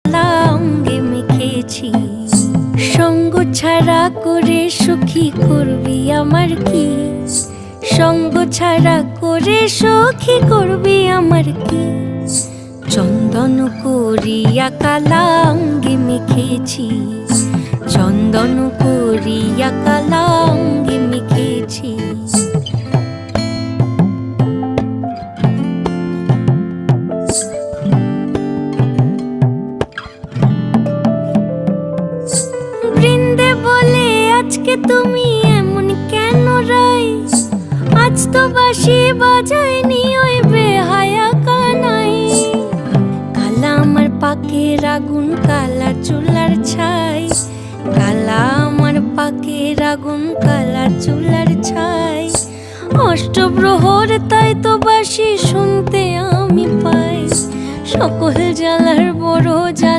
অঙ্গে মেখেছি। সঙ্গ ছাড়া করে সুখী করবি আমার কি? সঙ্গ ছাড়া করে সুখী করবি আমার কি? চন্দন করিয়া কালা অঙ্গে মেখেছি, চন্দন করিয়া কালা অঙ্গে মেখেছি। বৃন্দে বলে আজকে তুমি এমন কেন রাই? আজ তো বাঁশি বাজায়নি ওই বেহায়া কানাই। কালা আমার পাকের আগুন, কালা চুলার ছাই। কালা আমার পাকের আগুন, কালা চুলার ছাই। অষ্টপ্রহর তাই তো বাঁশি শুনতে আমি পাই। সকল জ্বালার বড় জ্বালা